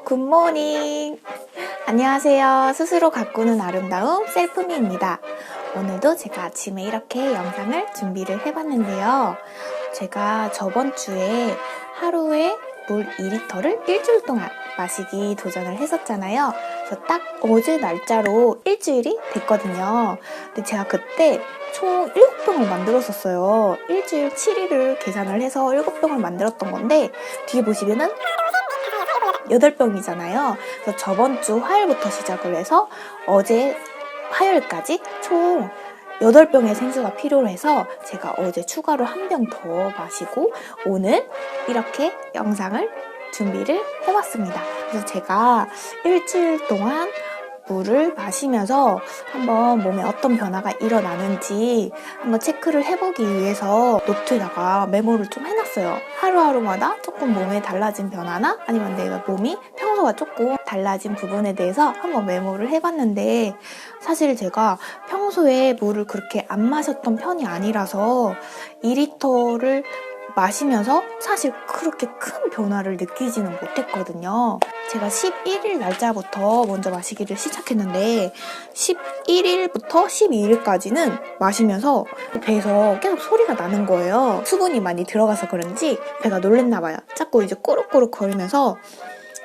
굿모닝! 안녕하세요. 스스로 가꾸는 아름다움 셀프미입니다. 오늘도 제가 아침에 이렇게 영상을 준비를 해봤는데요. 제가 저번 주에 하루에 물 2리터를 일주일 동안 마시기 도전을 했었잖아요. 그래서 딱 어제 날짜로 일주일이 됐거든요. 근데 제가 그때 총 7병을 만들었었어요. 일주일 7일을 계산을 해서 7병을 만들었던 건데 뒤에 보시면은 8병이잖아요. 그래서 저번 주 화요일부터 시작을 해서 어제 화요일까지 총 8병의 생수가 필요로 해서 제가 어제 추가로 1병 더 마시고 오늘 이렇게 영상을 준비를 해봤습니다. 그래서 제가 일주일 동안 물을 마시면서 한번 몸에 어떤 변화가 일어나는지 한번 체크를 해보기 위해서 노트에다가 메모를 좀 해놨어요. 하루하루마다 조금 몸에 달라진 변화나 아니면 내가 몸이 평소와 조금 달라진 부분에 대해서 한번 메모를 해봤는데 사실 제가 평소에 물을 그렇게 안 마셨던 편이 아니라서 2리터를 마시면서 사실 그렇게 큰 변화를 느끼지는 못했거든요. 제가 11일 날짜부터 먼저 마시기를 시작했는데 11일부터 12일까지는 마시면서 배에서 계속 소리가 나는 거예요. 수분이 많이 들어가서 그런지 배가 놀랬나 봐요. 자꾸 이제 꼬르꼬르 거리면서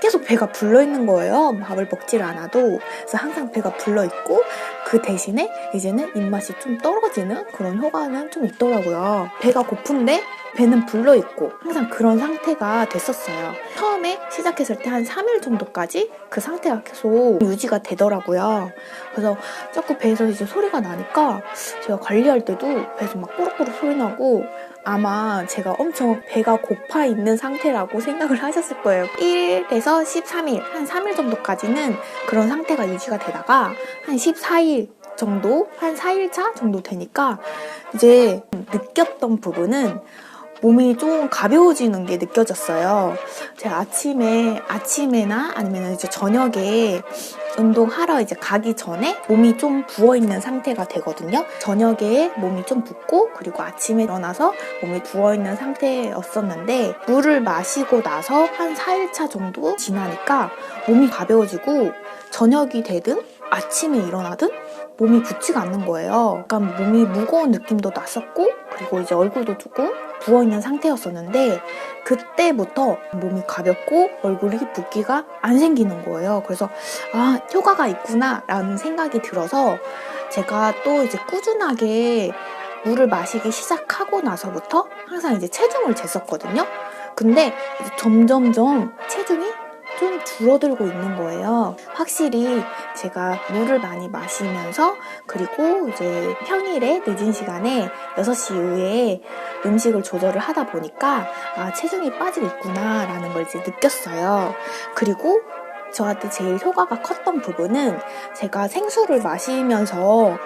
계속 배가 불러있는 거예요. 밥을 먹질 않아도. 그래서 항상 배가 불러있고 그 대신에 이제는 입맛이 좀 떨어지는 그런 효과는 좀 있더라고요. 배가 고픈데 배는 불러있고 항상 그런 상태가 됐었어요. 처음에 시작했을 때 한 3일 정도까지 그 상태가 계속 유지가 되더라고요. 그래서 자꾸 배에서 이제 소리가 나니까 제가 관리할 때도 배에서 막 꼬르꼬르 소리 나고 아마 제가 엄청 배가 고파 있는 상태라고 생각을 하셨을 거예요. 1에서 13일, 한 3일 정도까지는 그런 상태가 유지가 되다가 한 14일 정도, 한 4일차 정도 되니까 이제 느꼈던 부분은 몸이 좀 가벼워지는 게 느껴졌어요. 제가 아침에나 아니면 이제 저녁에 운동하러 이제 가기 전에 몸이 좀 부어있는 상태가 되거든요. 저녁에 몸이 좀 붓고 그리고 아침에 일어나서 몸이 부어있는 상태였었는데 물을 마시고 나서 한 4일차 정도 지나니까 몸이 가벼워지고 저녁이 되든 아침에 일어나든 몸이 붓지가 않는 거예요. 약간 몸이 무거운 느낌도 났었고 그리고 이제 얼굴도 조금 부어있는 상태였었는데 그때부터 몸이 가볍고 얼굴이 붓기가 안 생기는 거예요. 그래서 아, 효과가 있구나 라는 생각이 들어서 제가 또 이제 꾸준하게 물을 마시기 시작하고 나서부터 항상 이제 체중을 쟀었거든요. 근데 이제 점점점 체중이 좀 줄어들고 있는 거예요. 확실히 제가 물을 많이 마시면서 그리고 이제 평일에 늦은 시간에 6시 이후에 음식을 조절을 하다 보니까 아, 체중이 빠지고 있구나 라는 걸 이제 느꼈어요. 그리고 저한테 제일 효과가 컸던 부분은 제가 생수를 마시면서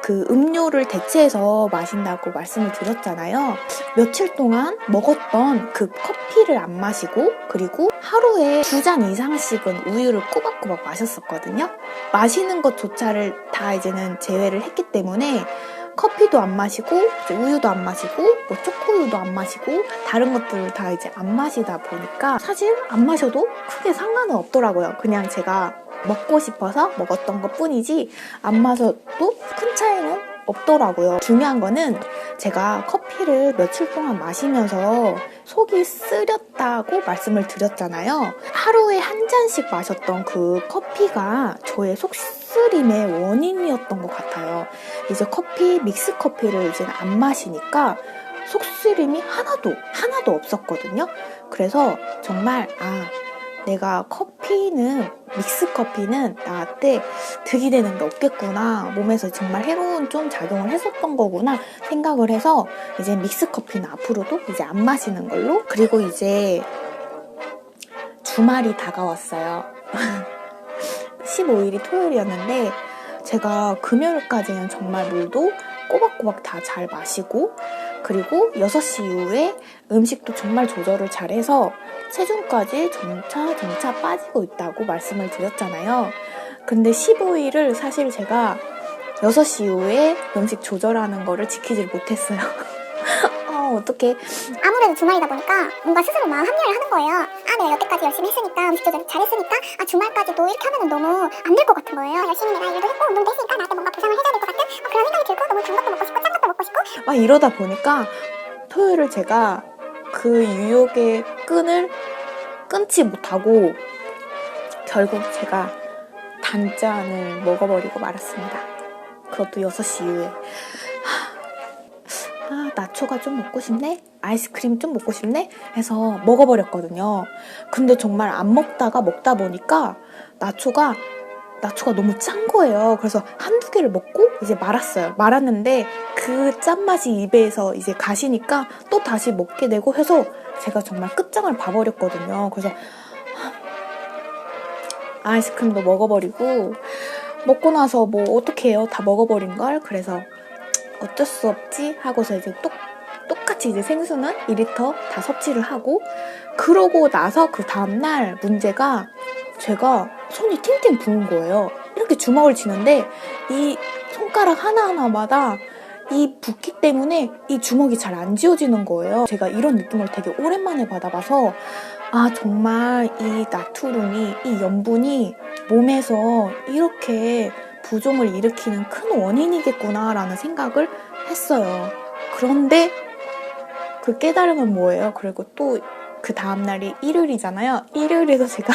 그 음료를 대체해서 마신다고 말씀을 드렸잖아요. 며칠 동안 먹었던 그 커피를 안 마시고 그리고 하루에 2잔 이상씩은 우유를 꼬박꼬박 마셨었거든요. 마시는 것조차를 다 이제는 제외를 했기 때문에 커피도 안 마시고 우유도 안 마시고 뭐 초코우유도 안 마시고 다른 것들을 다 이제 안 마시다 보니까 사실 안 마셔도 크게 상관은 없더라고요. 그냥 제가 먹고 싶어서 먹었던 것 뿐이지 안 마셔도 큰 차이는 없더라고요. 중요한 거는 제가 커피를 며칠 동안 마시면서 속이 쓰렸다고 말씀을 드렸잖아요. 하루에 한 잔씩 마셨던 그 커피가 저의 속쓰림의 원인이었던 것 같아요. 이제 믹스 커피를 이제 안 마시니까 속쓰림이 하나도 없었거든요. 그래서 정말 내가 믹스 커피는 나한테 득이 되는 게 없겠구나. 몸에서 정말 해로운 좀 작용을 했었던 거구나 생각을 해서 이제 믹스 커피는 앞으로도 이제 안 마시는 걸로. 그리고 이제 주말이 다가왔어요. 15일이 토요일이었는데 제가 금요일까지는 정말 물도 꼬박꼬박 다 잘 마시고 그리고 6시 이후에 음식도 정말 조절을 잘해서 체중까지 점차 빠지고 있다고 말씀을 드렸잖아요. 근데 15일을 사실 제가 6시 이후에 음식 조절하는 거를 지키질 못했어요. 어떡해. 아무래도 주말이다 보니까 뭔가 스스로 마음 합리화를 하는 거예요. 아, 내가 여태까지 열심히 했으니까, 음식 조절 잘했으니까, 아, 주말까지도 이렇게 하면은 너무 안 될 것 같은 거예요. 열심히 내가 일도 했고 운동도 했으니까 나한테 뭔가 보상을 해줘야 될 것 같은 그런 생각이 들고, 너무 단 것도 먹고 싶고 짠 것도 먹고 싶고 막 이러다 보니까 토요일을 제가 그 유혹의 끈을 끊지 못하고 결국 제가 단짠을 먹어버리고 말았습니다. 그것도 6시 이후에. 나초가 좀 먹고 싶네? 아이스크림 좀 먹고 싶네? 해서 먹어버렸거든요. 근데 정말 안 먹다가 먹다 보니까 나초가 너무 짠 거예요. 그래서 한두 개를 먹고 이제 말았어요. 말았는데 그 짠맛이 입에서 이제 가시니까 또 다시 먹게 되고 해서 제가 정말 끝장을 봐버렸거든요. 그래서 아이스크림도 먹어버리고 먹고 나서 뭐 어떡해요. 다 먹어버린걸. 그래서 어쩔 수 없지 하고서 이제 똑같이 이제 생수는 2리터 다 섭취를 하고 그러고 나서 그 다음날 문제가 제가 손이 팅팅 부은 거예요. 이렇게 주먹을 쥐는데 이 손가락 하나하나마다 이 붓기 때문에 이 주먹이 잘 안 쥐어지는 거예요. 제가 이런 느낌을 되게 오랜만에 받아봐서 정말 이 나트륨이, 이 염분이 몸에서 이렇게 부종을 일으키는 큰 원인이겠구나라는 생각을 했어요. 그런데 그 깨달음은 뭐예요? 그리고 또 그 다음날이 일요일이잖아요. 일요일에도 제가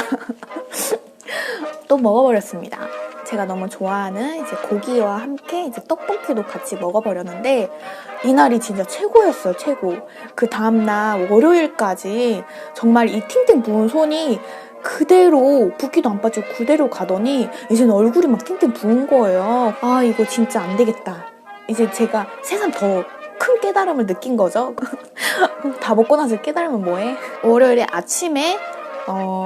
또 먹어버렸습니다. 제가 너무 좋아하는 이제 고기와 함께 이제 떡볶이도 같이 먹어버렸는데 이날이 진짜 최고였어요. 최고. 그 다음날 월요일까지 정말 이 팅팅 부은 손이 그대로 붓기도 안 빠지고 그대로 가더니 이제는 얼굴이 막 팅팅 부은 거예요. 이거 진짜 안 되겠다. 이제 제가 세상 더 큰 깨달음을 느낀 거죠. 다 먹고 나서 깨달으면 뭐해? 월요일에 아침에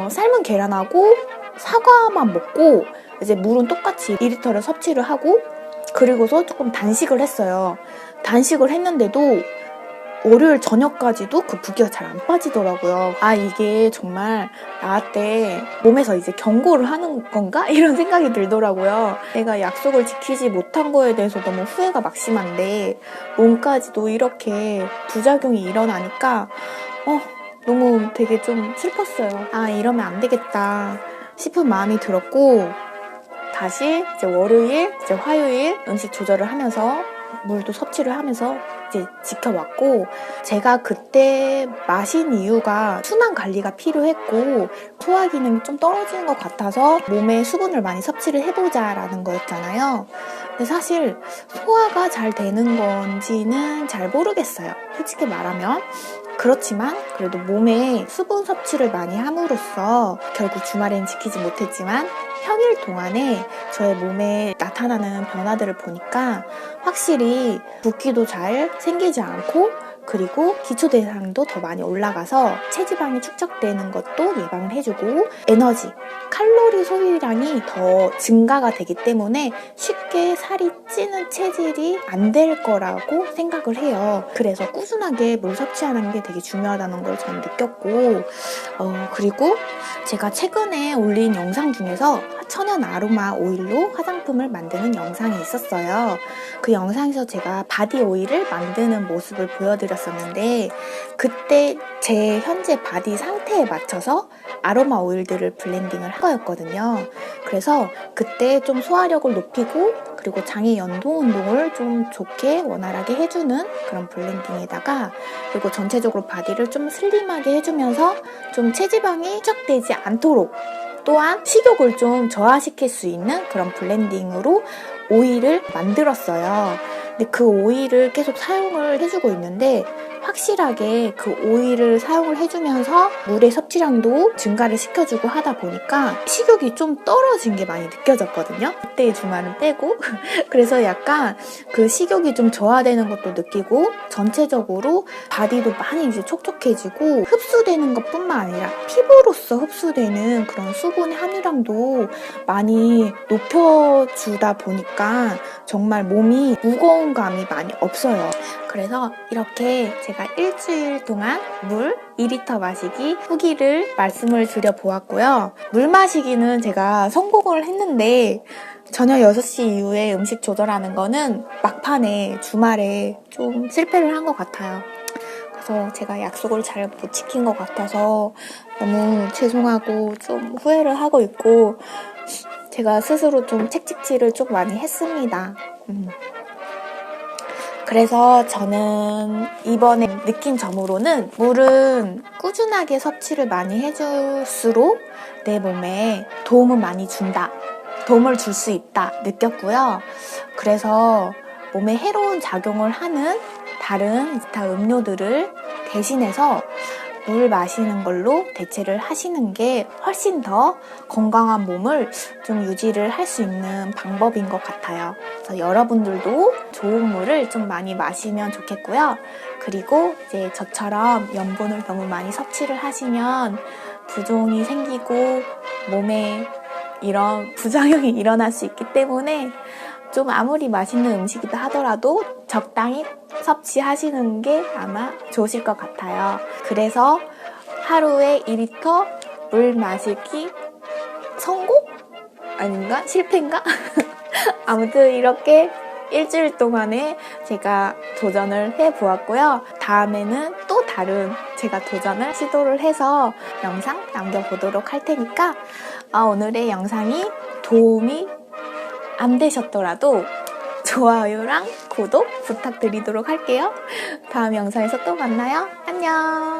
삶은 계란하고 사과만 먹고 이제 물은 똑같이 2리터를 섭취를 하고 그리고서 조금 단식을 했어요. 단식을 했는데도 월요일 저녁까지도 그 붓기가 잘 안 빠지더라고요. 이게 정말 나한테 몸에서 이제 경고를 하는 건가? 이런 생각이 들더라고요. 내가 약속을 지키지 못한 거에 대해서 너무 후회가 막심한데 몸까지도 이렇게 부작용이 일어나니까 너무 되게 좀 슬펐어요. 이러면 안 되겠다 싶은 마음이 들었고 다시 이제 월요일, 이제 화요일 음식 조절을 하면서 물도 섭취를 하면서 이제 지켜왔고 제가 그때 마신 이유가 순환 관리가 필요했고 소화 기능이 좀 떨어지는 것 같아서 몸에 수분을 많이 섭취를 해보자라는 거였잖아요. 근데 사실 소화가 잘 되는 건지는 잘 모르겠어요. 솔직히 말하면. 그렇지만 그래도 몸에 수분 섭취를 많이 함으로써 결국 주말엔 지키지 못했지만 평일 동안에 저의 몸에 나타나는 변화들을 보니까 확실히 붓기도 잘 생기지 않고 그리고 기초대사량도 더 많이 올라가서 체지방이 축적되는 것도 예방을 해주고 에너지, 칼로리 소비량이 더 증가가 되기 때문에 쉽게 살이 찌는 체질이 안 될 거라고 생각을 해요. 그래서 꾸준하게 물 섭취하는 게 되게 중요하다는 걸 저는 느꼈고 그리고 제가 최근에 올린 영상 중에서 천연 아로마 오일로 화장품을 만드는 영상이 있었어요. 그 영상에서 제가 바디 오일을 만드는 모습을 보여드렸었는데 그때 제 현재 바디 상태에 맞춰서 아로마 오일들을 블렌딩을 한 거였거든요. 그래서 그때 좀 소화력을 높이고 그리고 장의 연동 운동을 좀 좋게 원활하게 해주는 그런 블렌딩에다가 그리고 전체적으로 바디를 좀 슬림하게 해주면서 좀 체지방이 축적되지 않도록 또한 식욕을 좀 저하시킬 수 있는 그런 블렌딩으로 오일을 만들었어요. 근데 그 오일을 계속 사용을 해주고 있는데 확실하게 그 오일을 사용을 해주면서 물의 섭취량도 증가를 시켜주고 하다 보니까 식욕이 좀 떨어진 게 많이 느껴졌거든요. 그때의 주말은 빼고 그래서 약간 그 식욕이 좀 저하되는 것도 느끼고 전체적으로 바디도 많이 이제 촉촉해지고 흡수되는 것뿐만 아니라 피부로서 흡수되는 그런 수분의 함유량도 많이 높여주다 보니까 정말 몸이 무거운 감이 많이 없어요. 그래서 이렇게 제가 일주일 동안 물 2리터 마시기 후기를 말씀을 드려보았고요. 물 마시기는 제가 성공을 했는데 저녁 6시 이후에 음식 조절하는 거는 막판에 주말에 좀 실패를 한 것 같아요. 그래서 제가 약속을 잘 못 지킨 것 같아서 너무 죄송하고 좀 후회를 하고 있고 제가 스스로 좀 책찍질을 좀 많이 했습니다. 그래서 저는 이번에 느낀 점으로는 물은 꾸준하게 섭취를 많이 해줄수록 내 몸에 도움은 많이 준다. 도움을 줄 수 있다 느꼈고요. 그래서 몸에 해로운 작용을 하는 다른 기타 음료들을 대신해서 물 마시는 걸로 대체를 하시는 게 훨씬 더 건강한 몸을 좀 유지를 할 수 있는 방법인 것 같아요. 그래서 여러분들도 좋은 물을 좀 많이 마시면 좋겠고요. 그리고 이제 저처럼 염분을 너무 많이 섭취를 하시면 부종이 생기고 몸에 이런 부작용이 일어날 수 있기 때문에 좀 아무리 맛있는 음식이다 하더라도 적당히 섭취하시는 게 아마 좋으실 것 같아요. 그래서 하루에 2리터 물 마시기 성공? 아닌가? 실패인가? 아무튼 이렇게 일주일 동안에 제가 도전을 해보았고요. 다음에는 또 다른 제가 도전을 시도를 해서 영상 남겨보도록 할 테니까 오늘의 영상이 도움이 안 되셨더라도 좋아요랑 구독 부탁드리도록 할게요. 다음 영상에서 또 만나요. 안녕.